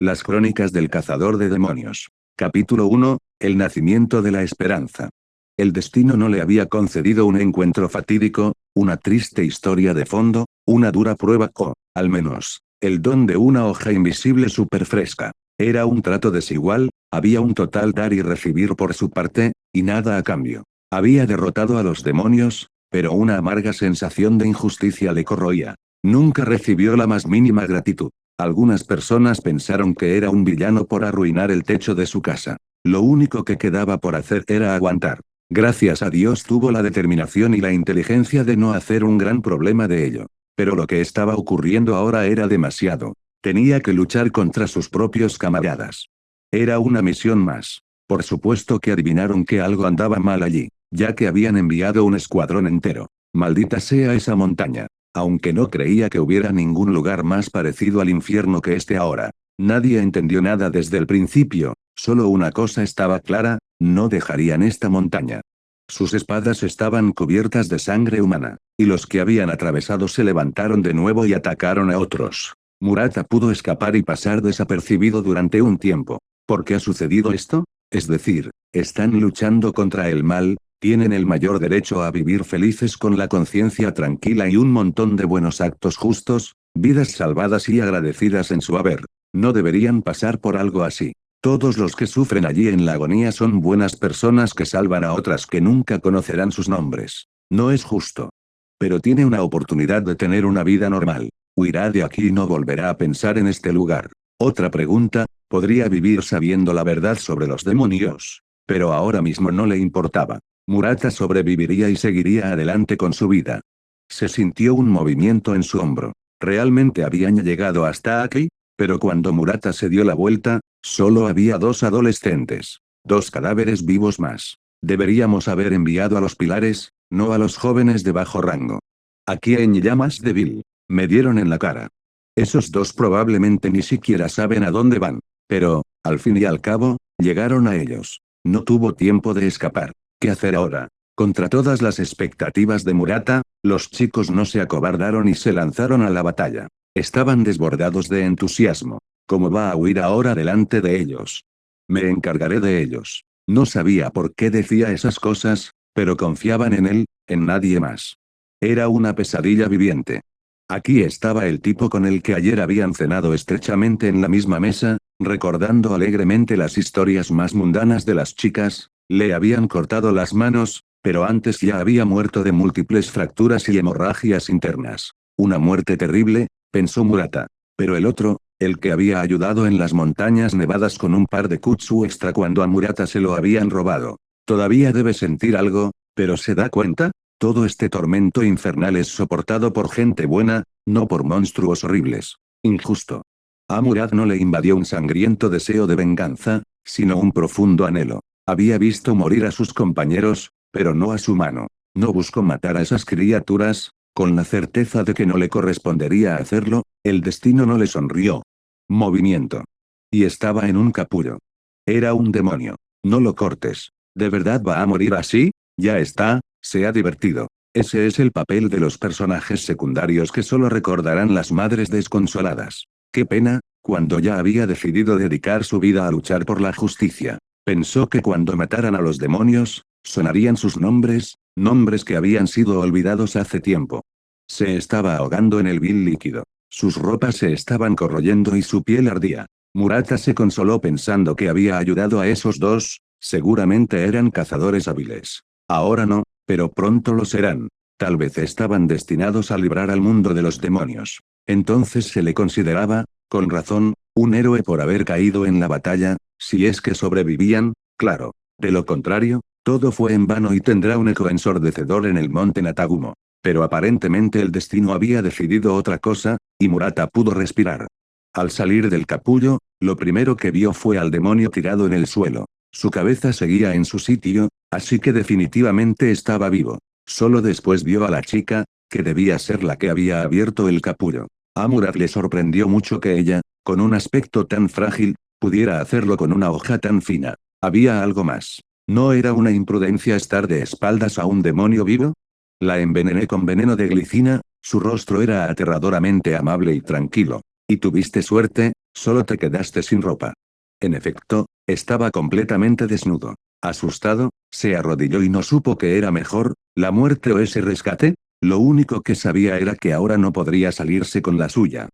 Las crónicas del cazador de demonios. Capítulo 1. El nacimiento de la esperanza. El destino no le había concedido un encuentro fatídico, una triste historia de fondo, una dura prueba o, al menos, el don de una hoja invisible súper fresca. Era un trato desigual, había un total dar y recibir por su parte, y nada a cambio. Había derrotado a los demonios, pero una amarga sensación de injusticia le corroía. Nunca recibió la más mínima gratitud. Algunas personas pensaron que era un villano por arruinar el techo de su casa. Lo único que quedaba por hacer era aguantar. Gracias a Dios tuvo la determinación y la inteligencia de no hacer un gran problema de ello. Pero lo que estaba ocurriendo ahora era demasiado. Tenía que luchar contra sus propios camaradas. Era una misión más. Por supuesto que adivinaron que algo andaba mal allí, ya que habían enviado un escuadrón entero. Maldita sea esa montaña. Aunque no creía que hubiera ningún lugar más parecido al infierno que este ahora. Nadie entendió nada desde el principio, solo una cosa estaba clara, no dejarían esta montaña. Sus espadas estaban cubiertas de sangre humana, y los que habían atravesado se levantaron de nuevo y atacaron a otros. Murata pudo escapar y pasar desapercibido durante un tiempo. ¿Por qué ha sucedido esto? Es decir, están luchando contra el mal, tienen el mayor derecho a vivir felices con la conciencia tranquila y un montón de buenos actos justos, vidas salvadas y agradecidas en su haber. No deberían pasar por algo así. Todos los que sufren allí en la agonía son buenas personas que salvan a otras que nunca conocerán sus nombres. No es justo. Pero tiene una oportunidad de tener una vida normal. Huirá de aquí y no volverá a pensar en este lugar. Otra pregunta, ¿podría vivir sabiendo la verdad sobre los demonios? Pero ahora mismo no le importaba. Murata sobreviviría y seguiría adelante con su vida. Se sintió un movimiento en su hombro. ¿Realmente habían llegado hasta aquí? Pero cuando Murata se dio la vuelta, solo había dos adolescentes. Dos cadáveres vivos más. Deberíamos haber enviado a los pilares, no a los jóvenes de bajo rango. Aquí en llamas de Bill. Me dieron en la cara. Esos dos probablemente ni siquiera saben a dónde van. Pero, al fin y al cabo, llegaron a ellos. No tuvo tiempo de escapar. ¿Qué hacer ahora? Contra todas las expectativas de Murata, los chicos no se acobardaron y se lanzaron a la batalla. Estaban desbordados de entusiasmo. ¿Cómo va a huir ahora delante de ellos? Me encargaré de ellos. No sabía por qué decía esas cosas, pero confiaban en él, en nadie más. Era una pesadilla viviente. Aquí estaba el tipo con el que ayer habían cenado estrechamente en la misma mesa, recordando alegremente las historias más mundanas de las chicas. Le habían cortado las manos, pero antes ya había muerto de múltiples fracturas y hemorragias internas. Una muerte terrible, pensó Murata. Pero el otro, el que había ayudado en las montañas nevadas con un par de kutsu extra cuando a Murata se lo habían robado. Todavía debe sentir algo, pero ¿se da cuenta? Todo este tormento infernal es soportado por gente buena, no por monstruos horribles. Injusto. A Murat no le invadió un sangriento deseo de venganza, sino un profundo anhelo. Había visto morir a sus compañeros, pero no a su mano. No buscó matar a esas criaturas, con la certeza de que no le correspondería hacerlo, el destino no le sonrió. Movimiento. Y estaba en un capullo. Era un demonio. No lo cortes. ¿De verdad va a morir así? Ya está, se ha divertido. Ese es el papel de los personajes secundarios que solo recordarán las madres desconsoladas. Qué pena, cuando ya había decidido dedicar su vida a luchar por la justicia. Pensó que cuando mataran a los demonios, sonarían sus nombres, nombres que habían sido olvidados hace tiempo. Se estaba ahogando en el vil líquido. Sus ropas se estaban corroyendo y su piel ardía. Murata se consoló pensando que había ayudado a esos dos, seguramente eran cazadores hábiles. Ahora no, pero pronto lo serán. Tal vez estaban destinados a librar al mundo de los demonios. Entonces se le consideraba, con razón, un héroe por haber caído en la batalla, si es que sobrevivían, claro. De lo contrario, todo fue en vano y tendrá un eco ensordecedor en el monte Natagumo. Pero aparentemente el destino había decidido otra cosa, y Murata pudo respirar. Al salir del capullo, lo primero que vio fue al demonio tirado en el suelo. Su cabeza seguía en su sitio, así que definitivamente estaba vivo. Solo después vio a la chica, que debía ser la que había abierto el capullo. A Murat le sorprendió mucho que ella, con un aspecto tan frágil, pudiera hacerlo con una hoja tan fina. Había algo más. ¿No era una imprudencia estar de espaldas a un demonio vivo? La envenené con veneno de glicina, su rostro era aterradoramente amable y tranquilo. Y tuviste suerte, Solo te quedaste sin ropa. En efecto, estaba completamente desnudo. Asustado, se arrodilló y no supo qué era mejor, la muerte o ese rescate. Lo único que sabía era que ahora no podría salirse con la suya.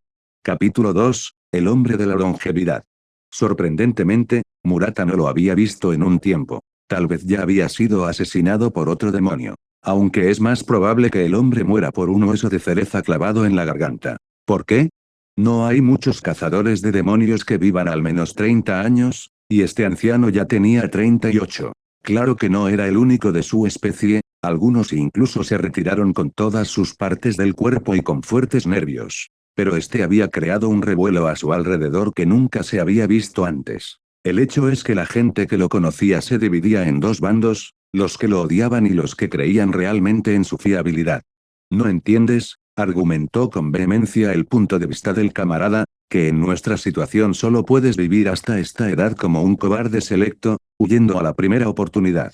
Capítulo 2, El hombre de la longevidad. Sorprendentemente, Murata no lo había visto en un tiempo. Tal vez ya había sido asesinado por otro demonio. Aunque es más probable que el hombre muera por un hueso de cereza clavado en la garganta. ¿Por qué? No hay muchos cazadores de demonios que vivan al menos 30 años, y este anciano ya tenía 38. Claro que no era el único de su especie, algunos incluso se retiraron con todas sus partes del cuerpo y con fuertes nervios. Pero este había creado un revuelo a su alrededor que nunca se había visto antes. El hecho es que la gente que lo conocía se dividía en dos bandos, los que lo odiaban y los que creían realmente en su fiabilidad. ¿No entiendes?, argumentó con vehemencia el punto de vista del camarada, que en nuestra situación solo puedes vivir hasta esta edad como un cobarde selecto, huyendo a la primera oportunidad.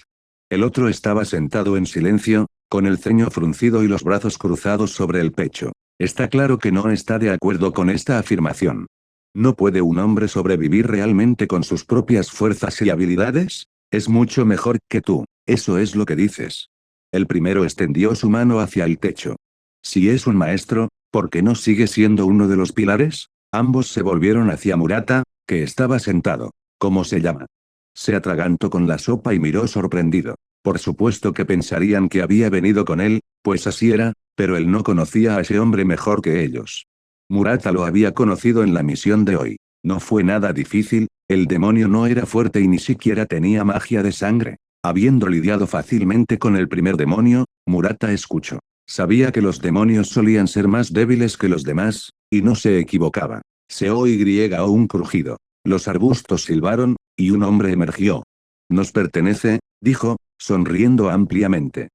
El otro estaba sentado en silencio, con el ceño fruncido y los brazos cruzados sobre el pecho. Está claro que no está de acuerdo con esta afirmación. ¿No puede un hombre sobrevivir realmente con sus propias fuerzas y habilidades? Es mucho mejor que tú, eso es lo que dices. El primero extendió su mano hacia el techo. Si es un maestro, ¿por qué no sigue siendo uno de los pilares? Ambos se volvieron hacia Murata, que estaba sentado. ¿Cómo se llama? Se atragantó con la sopa y miró sorprendido. Por supuesto que pensarían que había venido con él, pues así era, pero él no conocía a ese hombre mejor que ellos. Murata lo había conocido en la misión de hoy. No fue nada difícil, el demonio no era fuerte y ni siquiera tenía magia de sangre. Habiendo lidiado fácilmente con el primer demonio, Murata escuchó. Sabía que los demonios solían ser más débiles que los demás, y no se equivocaba. Se oyó un crujido. Los arbustos silbaron, y un hombre emergió. «Nos pertenece», dijo, sonriendo ampliamente.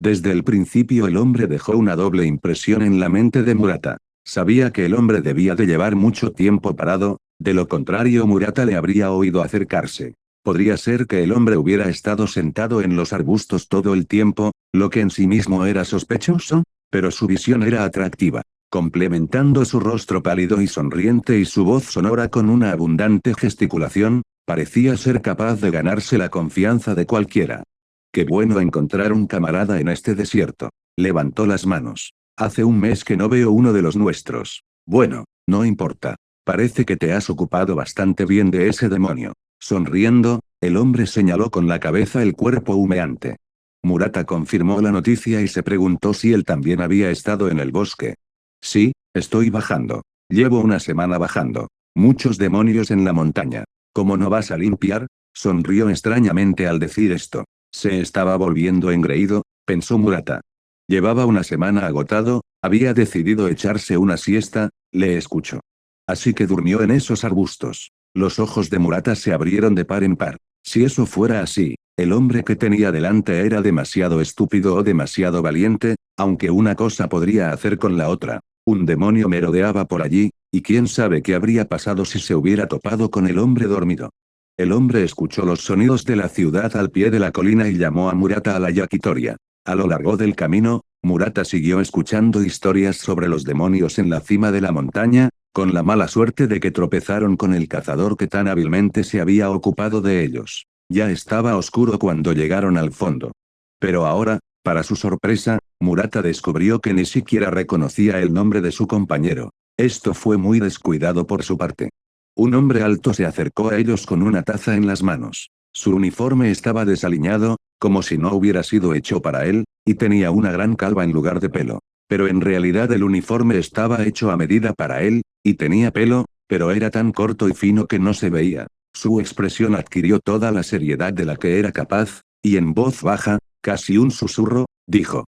Desde el principio el hombre dejó una doble impresión en la mente de Murata. Sabía que el hombre debía de llevar mucho tiempo parado, de lo contrario Murata le habría oído acercarse. Podría ser que el hombre hubiera estado sentado en los arbustos todo el tiempo, lo que en sí mismo era sospechoso, pero su visión era atractiva. Complementando su rostro pálido y sonriente y su voz sonora con una abundante gesticulación, parecía ser capaz de ganarse la confianza de cualquiera. Qué bueno encontrar un camarada en este desierto. Levantó las manos. Hace un mes que no veo uno de los nuestros. Bueno, no importa. Parece que te has ocupado bastante bien de ese demonio. Sonriendo, el hombre señaló con la cabeza el cuerpo humeante. Murata confirmó la noticia y se preguntó si él también había estado en el bosque. Sí, estoy bajando. Llevo una semana bajando. Muchos demonios en la montaña. ¿Cómo no vas a limpiar? Sonrió extrañamente al decir esto. Se estaba volviendo engreído, pensó Murata. Llevaba una semana agotado, había decidido echarse una siesta, le escuchó. Así que durmió en esos arbustos. Los ojos de Murata se abrieron de par en par. Si eso fuera así, el hombre que tenía delante era demasiado estúpido o demasiado valiente, aunque una cosa podría hacer con la otra. Un demonio merodeaba por allí, y quién sabe qué habría pasado si se hubiera topado con el hombre dormido. El hombre escuchó los sonidos de la ciudad al pie de la colina y llamó a Murata a la yakitoria. A lo largo del camino, Murata siguió escuchando historias sobre los demonios en la cima de la montaña, con la mala suerte de que tropezaron con el cazador que tan hábilmente se había ocupado de ellos. Ya estaba oscuro cuando llegaron al fondo. Pero ahora, para su sorpresa, Murata descubrió que ni siquiera reconocía el nombre de su compañero. Esto fue muy descuidado por su parte. Un hombre alto se acercó a ellos con una taza en las manos. Su uniforme estaba desaliñado, como si no hubiera sido hecho para él, y tenía una gran calva en lugar de pelo. Pero en realidad el uniforme estaba hecho a medida para él, y tenía pelo, pero era tan corto y fino que no se veía. Su expresión adquirió toda la seriedad de la que era capaz, y en voz baja, casi un susurro, dijo.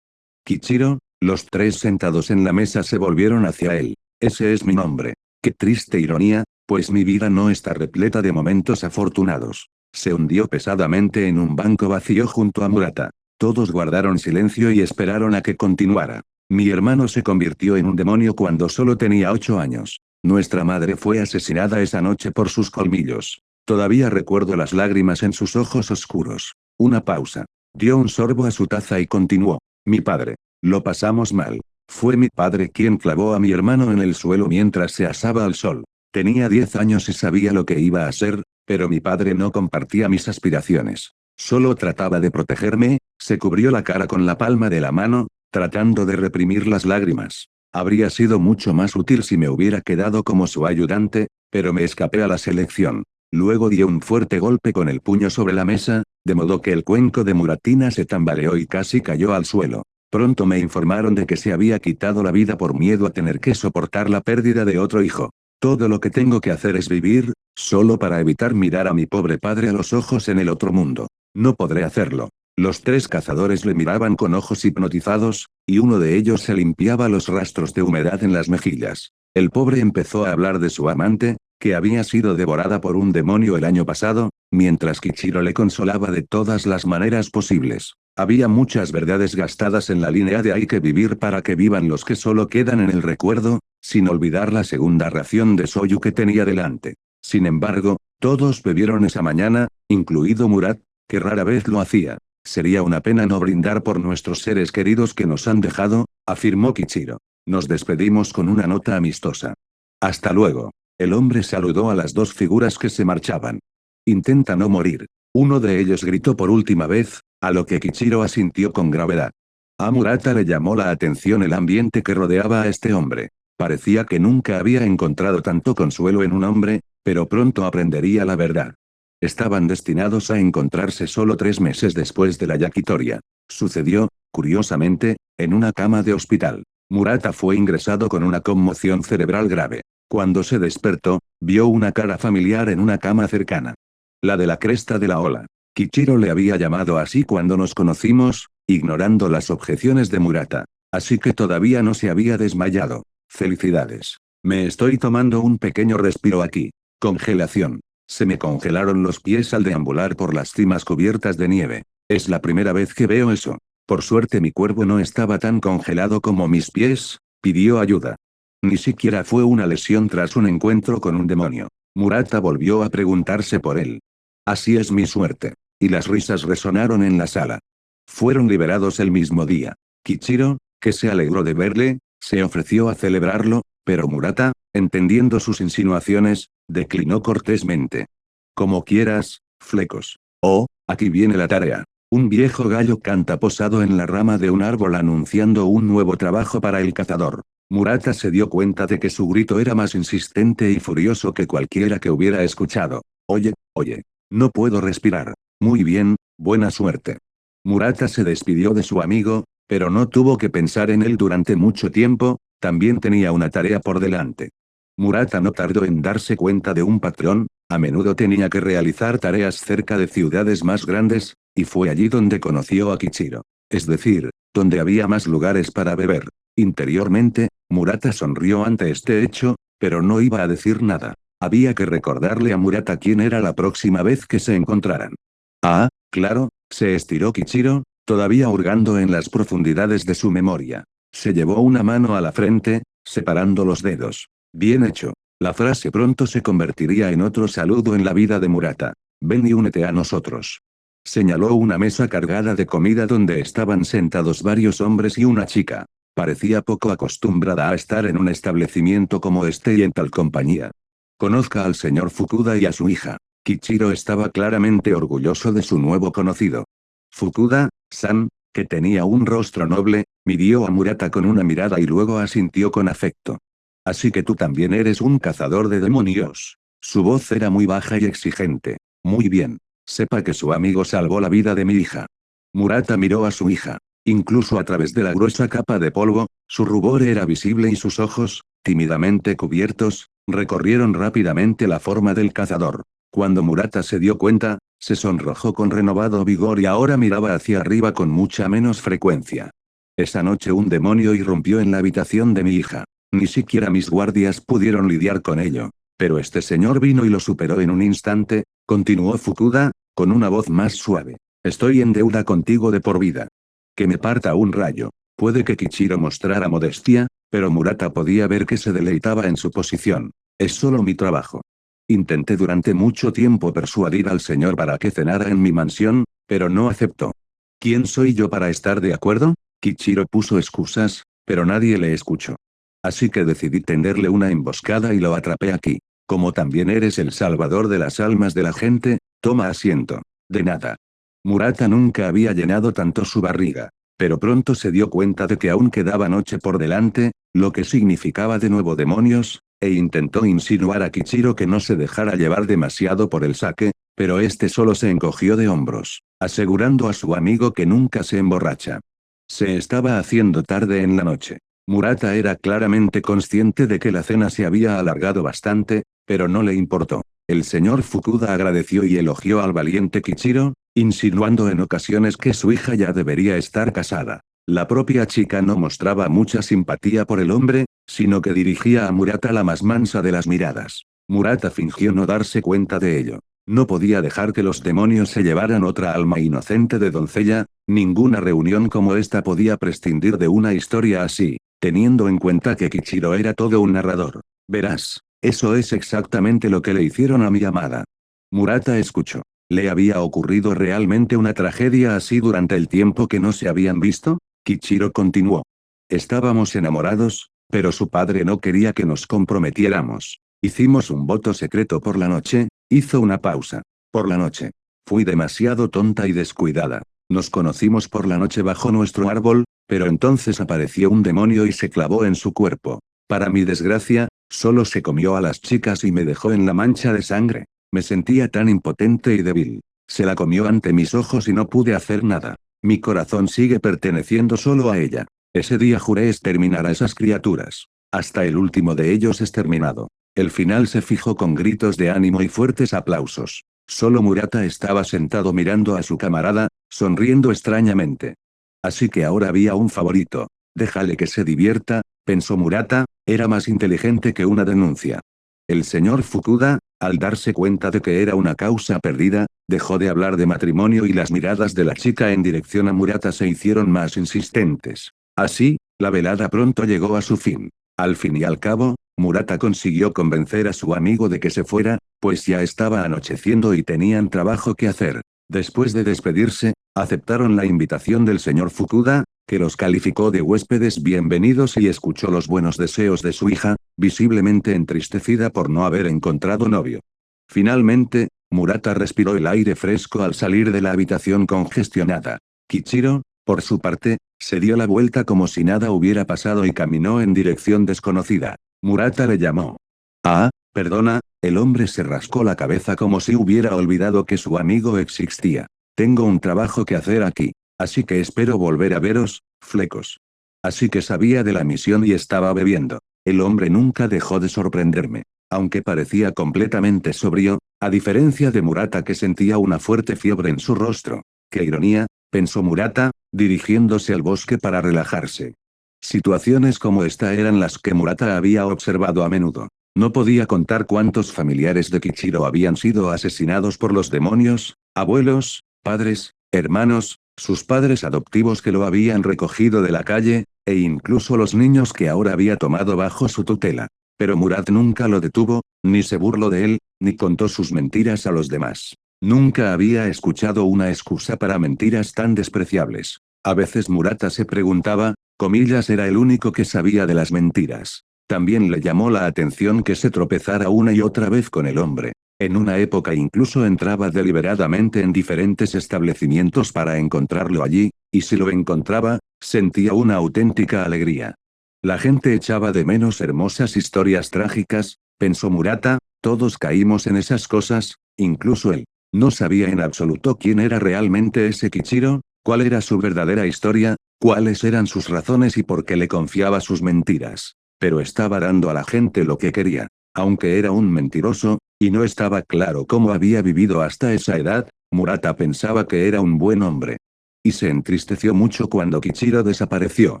Kichiro. Los tres sentados en la mesa se volvieron hacia él. Ese es mi nombre. Qué triste ironía, pues mi vida no está repleta de momentos afortunados. Se hundió pesadamente en un banco vacío junto a Murata. Todos guardaron silencio y esperaron a que continuara. Mi hermano se convirtió en un demonio cuando solo tenía 8 años. Nuestra madre fue asesinada esa noche por sus colmillos. Todavía recuerdo las lágrimas en sus ojos oscuros. Una pausa. Dio un sorbo a su taza y continuó. Mi padre. Lo pasamos mal. Fue mi padre quien clavó a mi hermano en el suelo mientras se asaba al sol. Tenía 10 años y sabía lo que iba a ser, pero mi padre no compartía mis aspiraciones. Solo trataba de protegerme, se cubrió la cara con la palma de la mano, tratando de reprimir las lágrimas. Habría sido mucho más útil si me hubiera quedado como su ayudante, pero me escapé a la selección. Luego dio un fuerte golpe con el puño sobre la mesa, de modo que el cuenco de Muratina se tambaleó y casi cayó al suelo. Pronto me informaron de que se había quitado la vida por miedo a tener que soportar la pérdida de otro hijo. Todo lo que tengo que hacer es vivir, solo para evitar mirar a mi pobre padre a los ojos en el otro mundo. No podré hacerlo. Los 3 cazadores le miraban con ojos hipnotizados, y uno de ellos se limpiaba los rastros de humedad en las mejillas. El pobre empezó a hablar de su amante, que había sido devorada por un demonio el año pasado, mientras Kichiro le consolaba de todas las maneras posibles. Había muchas verdades gastadas en la línea de hay que vivir para que vivan los que solo quedan en el recuerdo, sin olvidar la segunda ración de soyu que tenía delante. Sin embargo, todos bebieron esa mañana, incluido Murat, que rara vez lo hacía. Sería una pena no brindar por nuestros seres queridos que nos han dejado, afirmó Kichiro. Nos despedimos con una nota amistosa. Hasta luego. El hombre saludó a las 2 figuras que se marchaban. Intenta no morir. Uno de ellos gritó por última vez, a lo que Kichiro asintió con gravedad. A Murata le llamó la atención el ambiente que rodeaba a este hombre. Parecía que nunca había encontrado tanto consuelo en un hombre, pero pronto aprendería la verdad. Estaban destinados a encontrarse solo 3 meses después de la yakitoria. Sucedió, curiosamente, en una cama de hospital. Murata fue ingresado con una conmoción cerebral grave. Cuando se despertó, vio una cara familiar en una cama cercana. La de la cresta de la ola. Kichiro le había llamado así cuando nos conocimos, ignorando las objeciones de Murata. Así que todavía no se había desmayado. Felicidades. Me estoy tomando un pequeño respiro aquí. Congelación. Se me congelaron los pies al deambular por las cimas cubiertas de nieve. Es la primera vez que veo eso. Por suerte mi cuerpo no estaba tan congelado como mis pies, pidió ayuda. Ni siquiera fue una lesión tras un encuentro con un demonio. Murata volvió a preguntarse por él. Así es mi suerte. Y las risas resonaron en la sala. Fueron liberados el mismo día. Kichiro, que se alegró de verle, se ofreció a celebrarlo, pero Murata, entendiendo sus insinuaciones, declinó cortésmente. Como quieras, flecos. Oh, aquí viene la tarea. Un viejo gallo canta posado en la rama de un árbol anunciando un nuevo trabajo para el cazador. Murata se dio cuenta de que su grito era más insistente y furioso que cualquiera que hubiera escuchado. Oye, oye. No puedo respirar. Muy bien, buena suerte. Murata se despidió de su amigo, pero no tuvo que pensar en él durante mucho tiempo, también tenía una tarea por delante. Murata no tardó en darse cuenta de un patrón, a menudo tenía que realizar tareas cerca de ciudades más grandes, y fue allí donde conoció a Kichiro. Es decir, donde había más lugares para beber. Interiormente, Murata sonrió ante este hecho, pero no iba a decir nada. Había que recordarle a Murata quién era la próxima vez que se encontraran. Ah, claro, se estiró Kichiro, todavía hurgando en las profundidades de su memoria. Se llevó una mano a la frente, separando los dedos. Bien hecho. La frase pronto se convertiría en otro saludo en la vida de Murata. Ven y únete a nosotros. Señaló una mesa cargada de comida donde estaban sentados varios hombres y una chica. Parecía poco acostumbrada a estar en un establecimiento como este y en tal compañía. Conozca al señor Fukuda y a su hija. Kichiro estaba claramente orgulloso de su nuevo conocido. Fukuda-san, que tenía un rostro noble, miró a Murata con una mirada y luego asintió con afecto. Así que tú también eres un cazador de demonios. Su voz era muy baja y exigente. Muy bien. Sepa que su amigo salvó la vida de mi hija. Murata miró a su hija. Incluso a través de la gruesa capa de polvo, su rubor era visible y sus ojos, tímidamente cubiertos, recorrieron rápidamente la forma del cazador. Cuando Murata se dio cuenta, se sonrojó con renovado vigor y ahora miraba hacia arriba con mucha menos frecuencia. Esa noche un demonio irrumpió en la habitación de mi hija. Ni siquiera mis guardias pudieron lidiar con ello. Pero este señor vino y lo superó en un instante, continuó Fukuda, con una voz más suave. Estoy en deuda contigo de por vida. Que me parta un rayo. Puede que Kichiro mostrara modestia, pero Murata podía ver que se deleitaba en su posición. Es solo mi trabajo. Intenté durante mucho tiempo persuadir al señor para que cenara en mi mansión, pero no aceptó. ¿Quién soy yo para estar de acuerdo? Kichiro puso excusas, pero nadie le escuchó. Así que decidí tenderle una emboscada y lo atrapé aquí. Como también eres el salvador de las almas de la gente, toma asiento. De nada. Murata nunca había llenado tanto su barriga. Pero pronto se dio cuenta de que aún quedaba noche por delante, lo que significaba de nuevo demonios, e intentó insinuar a Kichiro que no se dejara llevar demasiado por el sake, pero este solo se encogió de hombros, asegurando a su amigo que nunca se emborracha. Se estaba haciendo tarde en la noche. Murata era claramente consciente de que la cena se había alargado bastante, pero no le importó. El señor Fukuda agradeció y elogió al valiente Kichiro, insinuando en ocasiones que su hija ya debería estar casada. La propia chica no mostraba mucha simpatía por el hombre, sino que dirigía a Murata la más mansa de las miradas. Murata fingió no darse cuenta de ello. No podía dejar que los demonios se llevaran otra alma inocente de doncella, ninguna reunión como esta podía prescindir de una historia así, teniendo en cuenta que Kichiro era todo un narrador. Verás, eso es exactamente lo que le hicieron a mi amada. Murata escuchó. ¿Le había ocurrido realmente una tragedia así durante el tiempo que no se habían visto? Kichiro continuó. Estábamos enamorados, pero su padre no quería que nos comprometiéramos. Hicimos un voto secreto por la noche, hizo una pausa. Por la noche. Fui demasiado tonta y descuidada. Nos conocimos por la noche bajo nuestro árbol, pero entonces apareció un demonio y se clavó en su cuerpo. Para mi desgracia, solo se comió a las chicas y me dejó en la mancha de sangre. Me sentía tan impotente y débil. Se la comió ante mis ojos y no pude hacer nada. Mi corazón sigue perteneciendo solo a ella. Ese día juré exterminar a esas criaturas. Hasta el último de ellos exterminado. El final se fijó con gritos de ánimo y fuertes aplausos. Solo Murata estaba sentado mirando a su camarada, sonriendo extrañamente. Así que ahora había un favorito. Déjale que se divierta, pensó Murata, era más inteligente que una denuncia. El señor Fukuda, al darse cuenta de que era una causa perdida, dejó de hablar de matrimonio y las miradas de la chica en dirección a Murata se hicieron más insistentes. Así, la velada pronto llegó a su fin. Al fin y al cabo, Murata consiguió convencer a su amigo de que se fuera, pues ya estaba anocheciendo y tenían trabajo que hacer. Después de despedirse, aceptaron la invitación del señor Fukuda, que los calificó de huéspedes bienvenidos y escuchó los buenos deseos de su hija, visiblemente entristecida por no haber encontrado novio. Finalmente, Murata respiró el aire fresco al salir de la habitación congestionada. Kichiro, por su parte, se dio la vuelta como si nada hubiera pasado y caminó en dirección desconocida. Murata le llamó. Ah, perdona, el hombre se rascó la cabeza como si hubiera olvidado que su amigo existía. Tengo un trabajo que hacer aquí. Así que espero volver a veros, flecos. Así que sabía de la misión y estaba bebiendo. El hombre nunca dejó de sorprenderme. Aunque parecía completamente sobrio, a diferencia de Murata que sentía una fuerte fiebre en su rostro. ¡Qué ironía!, pensó Murata, dirigiéndose al bosque para relajarse. Situaciones como esta eran las que Murata había observado a menudo. No podía contar cuántos familiares de Kichiro habían sido asesinados por los demonios, abuelos, padres, hermanos, sus padres adoptivos que lo habían recogido de la calle, e incluso los niños que ahora había tomado bajo su tutela. Pero Murat nunca lo detuvo, ni se burló de él, ni contó sus mentiras a los demás. Nunca había escuchado una excusa para mentiras tan despreciables. A veces Murata se preguntaba, comillas, era el único que sabía de las mentiras. También le llamó la atención que se tropezara una y otra vez con el hombre. En una época incluso entraba deliberadamente en diferentes establecimientos para encontrarlo allí, y si lo encontraba, sentía una auténtica alegría. La gente echaba de menos hermosas historias trágicas, pensó Murata, todos caímos en esas cosas, incluso él. No sabía en absoluto quién era realmente ese Kichiro, cuál era su verdadera historia, cuáles eran sus razones y por qué le confiaba sus mentiras. Pero estaba dando a la gente lo que quería. Aunque era un mentiroso, y no estaba claro cómo había vivido hasta esa edad, Murata pensaba que era un buen hombre. Y se entristeció mucho cuando Kichiro desapareció.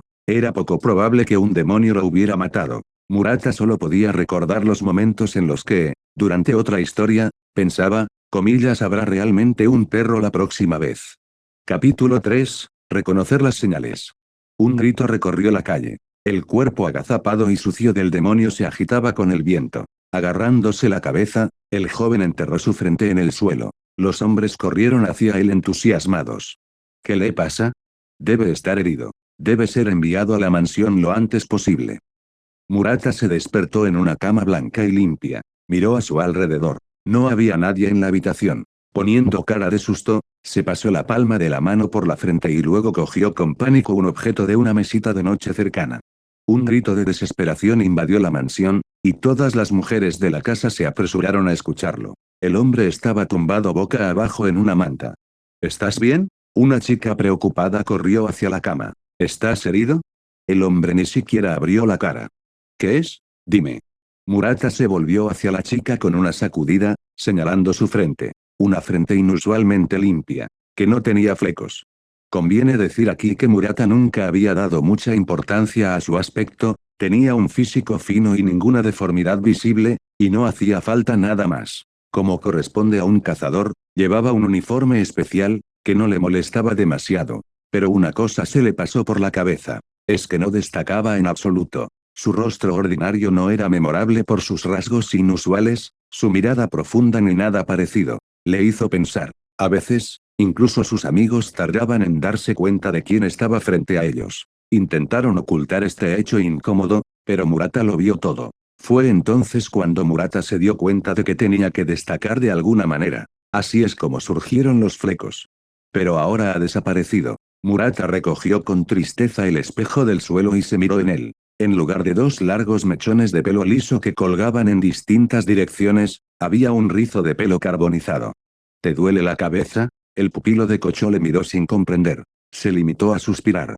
Era poco probable que un demonio lo hubiera matado. Murata solo podía recordar los momentos en los que, durante otra historia, pensaba, comillas, habrá realmente un perro la próxima vez. Capítulo 3. Reconocer las señales. Un grito recorrió la calle. El cuerpo agazapado y sucio del demonio se agitaba con el viento. Agarrándose la cabeza, el joven enterró su frente en el suelo. Los hombres corrieron hacia él entusiasmados. ¿Qué le pasa? Debe estar herido. Debe ser enviado a la mansión lo antes posible. Murata se despertó en una cama blanca y limpia. Miró a su alrededor. No había nadie en la habitación. Poniendo cara de susto, se pasó la palma de la mano por la frente y luego cogió con pánico un objeto de una mesita de noche cercana. Un grito de desesperación invadió la mansión, y todas las mujeres de la casa se apresuraron a escucharlo. El hombre estaba tumbado boca abajo en una manta. ¿Estás bien? Una chica preocupada corrió hacia la cama. ¿Estás herido? El hombre ni siquiera abrió la cara. ¿Qué es? Dime. Murata se volvió hacia la chica con una sacudida, señalando su frente. Una frente inusualmente limpia, que no tenía flecos. Conviene decir aquí que Murata nunca había dado mucha importancia a su aspecto, tenía un físico fino y ninguna deformidad visible, y no hacía falta nada más. Como corresponde a un cazador, llevaba un uniforme especial, que no le molestaba demasiado. Pero una cosa se le pasó por la cabeza. Es que no destacaba en absoluto. Su rostro ordinario no era memorable por sus rasgos inusuales, su mirada profunda ni nada parecido. Le hizo pensar. A veces, incluso sus amigos tardaban en darse cuenta de quién estaba frente a ellos. Intentaron ocultar este hecho incómodo, pero Murata lo vio todo. Fue entonces cuando Murata se dio cuenta de que tenía que destacar de alguna manera. Así es como surgieron los flecos. Pero ahora ha desaparecido. Murata recogió con tristeza el espejo del suelo y se miró en él. En lugar de dos largos mechones de pelo liso que colgaban en distintas direcciones, había un rizo de pelo carbonizado. ¿Te duele la cabeza? El pupilo de Cocho le miró sin comprender. Se limitó a suspirar.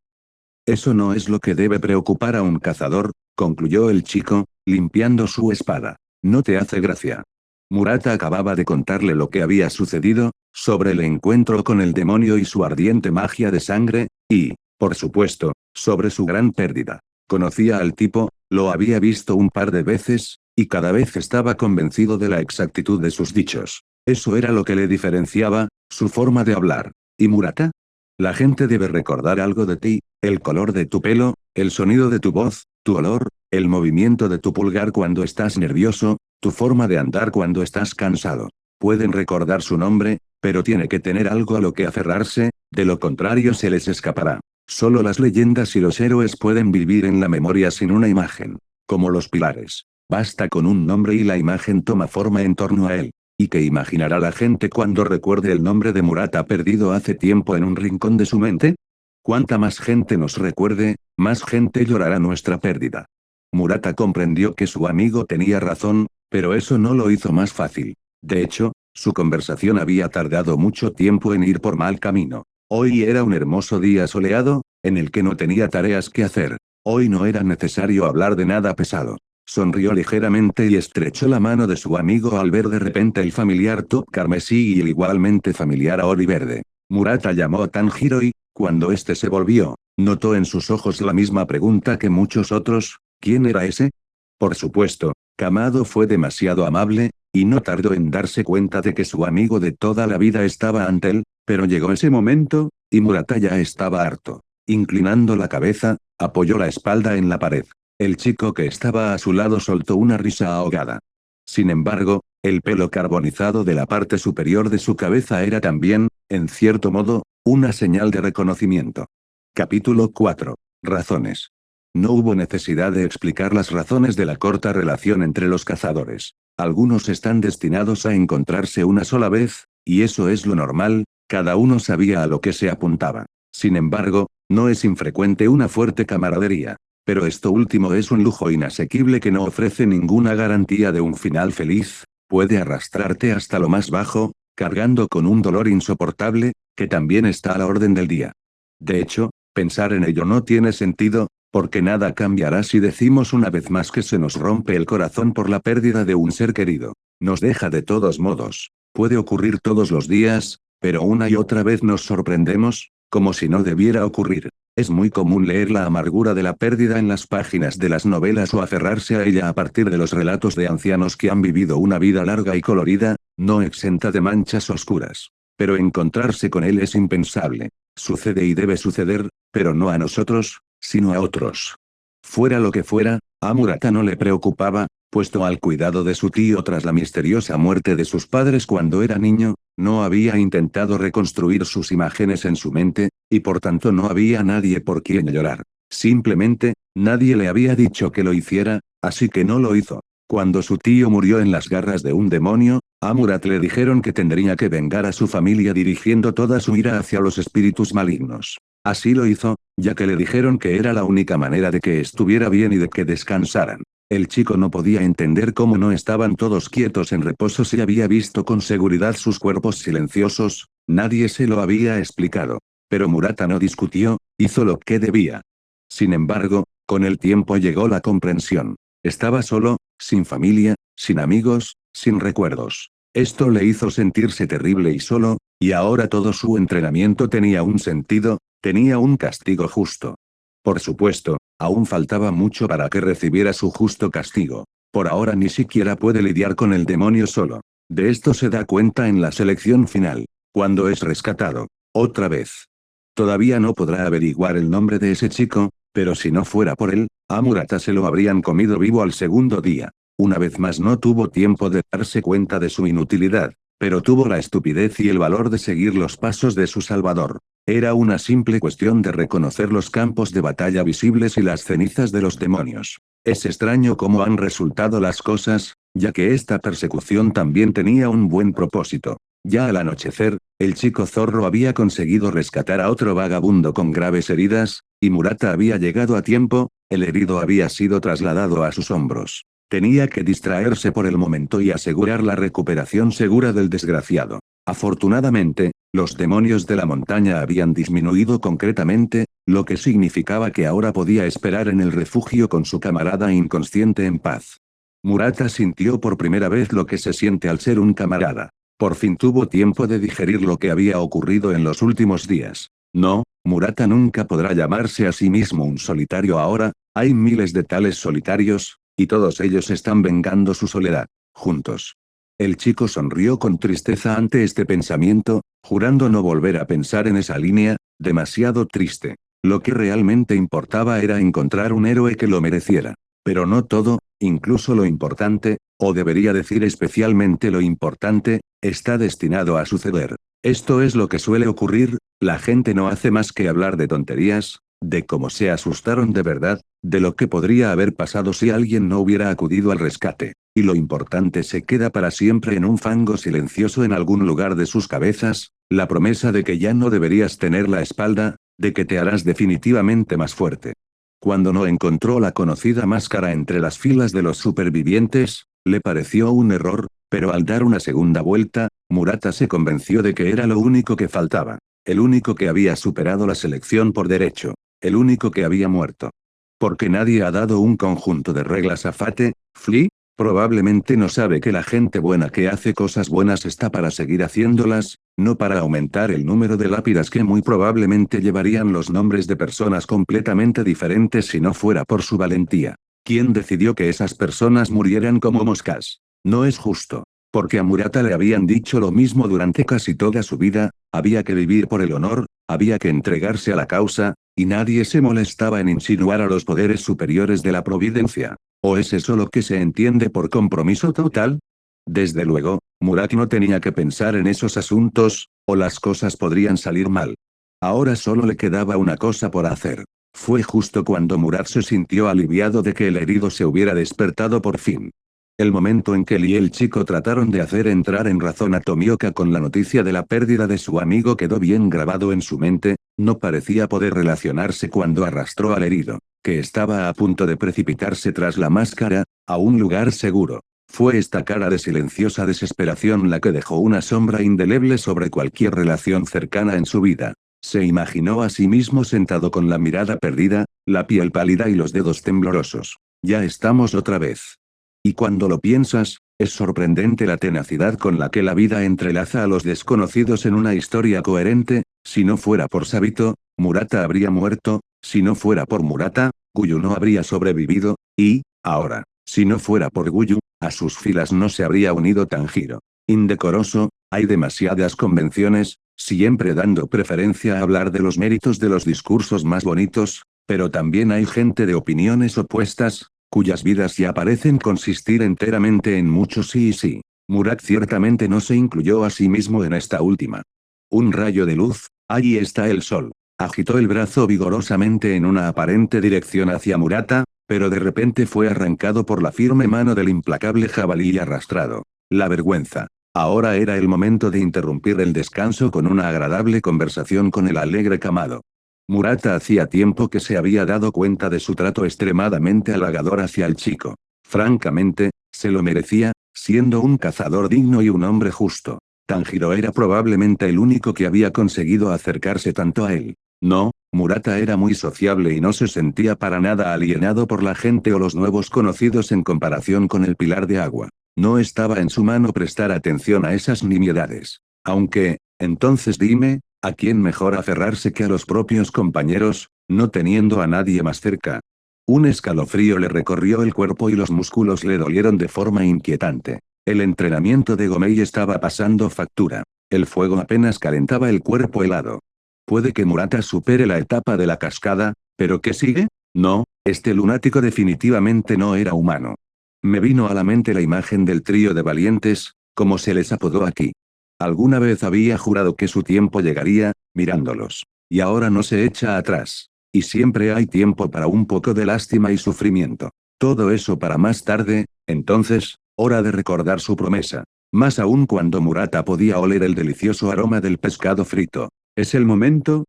Eso no es lo que debe preocupar a un cazador, concluyó el chico, limpiando su espada. No te hace gracia. Murata acababa de contarle lo que había sucedido, sobre el encuentro con el demonio y su ardiente magia de sangre, y, por supuesto, sobre su gran pérdida. Conocía al tipo, lo había visto un par de veces, y cada vez estaba convencido de la exactitud de sus dichos. Eso era lo que le diferenciaba, su forma de hablar. ¿Y Murata? La gente debe recordar algo de ti, el color de tu pelo, el sonido de tu voz, tu olor, el movimiento de tu pulgar cuando estás nervioso, tu forma de andar cuando estás cansado. Pueden recordar su nombre, pero tiene que tener algo a lo que aferrarse, de lo contrario se les escapará. Solo las leyendas y los héroes pueden vivir en la memoria sin una imagen. Como los pilares. Basta con un nombre y la imagen toma forma en torno a él. ¿Y qué imaginará la gente cuando recuerde el nombre de Murata perdido hace tiempo en un rincón de su mente? Cuanta más gente nos recuerde, más gente llorará nuestra pérdida. Murata comprendió que su amigo tenía razón, pero eso no lo hizo más fácil. De hecho, su conversación había tardado mucho tiempo en ir por mal camino. Hoy era un hermoso día soleado, en el que no tenía tareas que hacer. Hoy no era necesario hablar de nada pesado. Sonrió ligeramente y estrechó la mano de su amigo al ver de repente el familiar top carmesí y el igualmente familiar Aori verde. Murata llamó a Tanjiro y, cuando este se volvió, notó en sus ojos la misma pregunta que muchos otros, ¿quién era ese? Por supuesto, Kamado fue demasiado amable, y no tardó en darse cuenta de que su amigo de toda la vida estaba ante él, pero llegó ese momento, y Murata ya estaba harto. Inclinando la cabeza, apoyó la espalda en la pared. El chico que estaba a su lado soltó una risa ahogada. Sin embargo, el pelo carbonizado de la parte superior de su cabeza era también, en cierto modo, una señal de reconocimiento. Capítulo 4. Razones. No hubo necesidad de explicar las razones de la corta relación entre los cazadores. Algunos están destinados a encontrarse una sola vez, y eso es lo normal, cada uno sabía a lo que se apuntaba. Sin embargo, no es infrecuente una fuerte camaradería. Pero esto último es un lujo inasequible que no ofrece ninguna garantía de un final feliz, puede arrastrarte hasta lo más bajo, cargando con un dolor insoportable, que también está a la orden del día. De hecho, pensar en ello no tiene sentido, porque nada cambiará si decimos una vez más que se nos rompe el corazón por la pérdida de un ser querido. Nos deja de todos modos. Puede ocurrir todos los días, pero una y otra vez nos sorprendemos, como si no debiera ocurrir. Es muy común leer la amargura de la pérdida en las páginas de las novelas o aferrarse a ella a partir de los relatos de ancianos que han vivido una vida larga y colorida, no exenta de manchas oscuras. Pero encontrarse con él es impensable. Sucede y debe suceder, pero no a nosotros, sino a otros. Fuera lo que fuera, a Murata no le preocupaba, puesto al cuidado de su tío tras la misteriosa muerte de sus padres cuando era niño, no había intentado reconstruir sus imágenes en su mente, y por tanto no había nadie por quien llorar. Simplemente, nadie le había dicho que lo hiciera, así que no lo hizo. Cuando su tío murió en las garras de un demonio, a Murat le dijeron que tendría que vengar a su familia dirigiendo toda su ira hacia los espíritus malignos. Así lo hizo, ya que le dijeron que era la única manera de que estuviera bien y de que descansaran. El chico no podía entender cómo no estaban todos quietos en reposo si había visto con seguridad sus cuerpos silenciosos, nadie se lo había explicado. Pero Murata no discutió, hizo lo que debía. Sin embargo, con el tiempo llegó la comprensión. Estaba solo, sin familia, sin amigos, sin recuerdos. Esto le hizo sentirse terrible y solo, y ahora todo su entrenamiento tenía un sentido, tenía un castigo justo. Por supuesto, aún faltaba mucho para que recibiera su justo castigo. Por ahora ni siquiera puede lidiar con el demonio solo. De esto se da cuenta en la selección final, cuando es rescatado. Otra vez. Todavía no podrá averiguar el nombre de ese chico, pero si no fuera por él, a Murata se lo habrían comido vivo al segundo día. Una vez más no tuvo tiempo de darse cuenta de su inutilidad, pero tuvo la estupidez y el valor de seguir los pasos de su salvador. Era una simple cuestión de reconocer los campos de batalla visibles y las cenizas de los demonios. Es extraño cómo han resultado las cosas, ya que esta persecución también tenía un buen propósito. Ya al anochecer, el chico zorro había conseguido rescatar a otro vagabundo con graves heridas, y Murata había llegado a tiempo, el herido había sido trasladado a sus hombros. Tenía que distraerse por el momento y asegurar la recuperación segura del desgraciado. Afortunadamente, los demonios de la montaña habían disminuido concretamente, lo que significaba que ahora podía esperar en el refugio con su camarada inconsciente en paz. Murata sintió por primera vez lo que se siente al ser un camarada. Por fin tuvo tiempo de digerir lo que había ocurrido en los últimos días. No, Murata nunca podrá llamarse a sí mismo un solitario ahora, hay miles de tales solitarios, y todos ellos están vengando su soledad, juntos. El chico sonrió con tristeza ante este pensamiento, jurando no volver a pensar en esa línea, demasiado triste. Lo que realmente importaba era encontrar un héroe que lo mereciera. Pero no todo, incluso lo importante, o debería decir especialmente lo importante, está destinado a suceder. Esto es lo que suele ocurrir, la gente no hace más que hablar de tonterías, de cómo se asustaron de verdad, de lo que podría haber pasado si alguien no hubiera acudido al rescate. Y lo importante se queda para siempre en un fango silencioso en algún lugar de sus cabezas, la promesa de que ya no deberías tener la espalda, de que te harás definitivamente más fuerte. Cuando no encontró la conocida máscara entre las filas de los supervivientes, le pareció un error, pero al dar una segunda vuelta, Murata se convenció de que era lo único que faltaba. El único que había superado la selección por derecho. El único que había muerto. Porque nadie ha dado un conjunto de reglas a Fate, Flea. Probablemente no sabe que la gente buena que hace cosas buenas está para seguir haciéndolas, no para aumentar el número de lápidas que muy probablemente llevarían los nombres de personas completamente diferentes si no fuera por su valentía. ¿Quién decidió que esas personas murieran como moscas? No es justo. Porque a Murata le habían dicho lo mismo durante casi toda su vida, había que vivir por el honor, había que entregarse a la causa, y nadie se molestaba en insinuar a los poderes superiores de la providencia. ¿O es eso lo que se entiende por compromiso total? Desde luego, Murat no tenía que pensar en esos asuntos, o las cosas podrían salir mal. Ahora solo le quedaba una cosa por hacer. Fue justo cuando Murat se sintió aliviado de que el herido se hubiera despertado por fin. El momento en que él y el chico trataron de hacer entrar en razón a Tomioka con la noticia de la pérdida de su amigo quedó bien grabado en su mente, no parecía poder relacionarse cuando arrastró al herido, que estaba a punto de precipitarse tras la máscara, a un lugar seguro. Fue esta cara de silenciosa desesperación la que dejó una sombra indeleble sobre cualquier relación cercana en su vida. Se imaginó a sí mismo sentado con la mirada perdida, la piel pálida y los dedos temblorosos. Ya estamos otra vez. Y cuando lo piensas, es sorprendente la tenacidad con la que la vida entrelaza a los desconocidos en una historia coherente. Si no fuera por Sabito, Murata habría muerto, si no fuera por Murata, Guyu no habría sobrevivido, y, ahora, si no fuera por Guyu, a sus filas no se habría unido Tanjiro. Indecoroso, hay demasiadas convenciones, siempre dando preferencia a hablar de los méritos de los discursos más bonitos, pero también hay gente de opiniones opuestas, cuyas vidas ya parecen consistir enteramente en mucho sí y sí. Murat ciertamente no se incluyó a sí mismo en esta última. Un rayo de luz, allí está el sol. Agitó el brazo vigorosamente en una aparente dirección hacia Murata, pero de repente fue arrancado por la firme mano del implacable jabalí y arrastrado. La vergüenza. Ahora era el momento de interrumpir el descanso con una agradable conversación con el alegre Kamado. Murata hacía tiempo que se había dado cuenta de su trato extremadamente halagador hacia el chico. Francamente, se lo merecía, siendo un cazador digno y un hombre justo. Tanjiro era probablemente el único que había conseguido acercarse tanto a él. No, Murata era muy sociable y no se sentía para nada alienado por la gente o los nuevos conocidos en comparación con el pilar de agua. No estaba en su mano prestar atención a esas nimiedades. Aunque, entonces dime, ¿a quién mejor aferrarse que a los propios compañeros, no teniendo a nadie más cerca? Un escalofrío le recorrió el cuerpo y los músculos le dolieron de forma inquietante. El entrenamiento de Gomei estaba pasando factura. El fuego apenas calentaba el cuerpo helado. Puede que Murata supere la etapa de la cascada, ¿pero qué sigue? No, este lunático definitivamente no era humano. Me vino a la mente la imagen del trío de valientes, como se les apodó aquí. Alguna vez había jurado que su tiempo llegaría, mirándolos. Y ahora no se echa atrás. Y siempre hay tiempo para un poco de lástima y sufrimiento. Todo eso para más tarde, entonces, hora de recordar su promesa. Más aún cuando Murata podía oler el delicioso aroma del pescado frito. ¿Es el momento,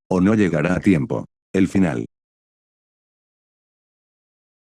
o no llegará a tiempo? El final.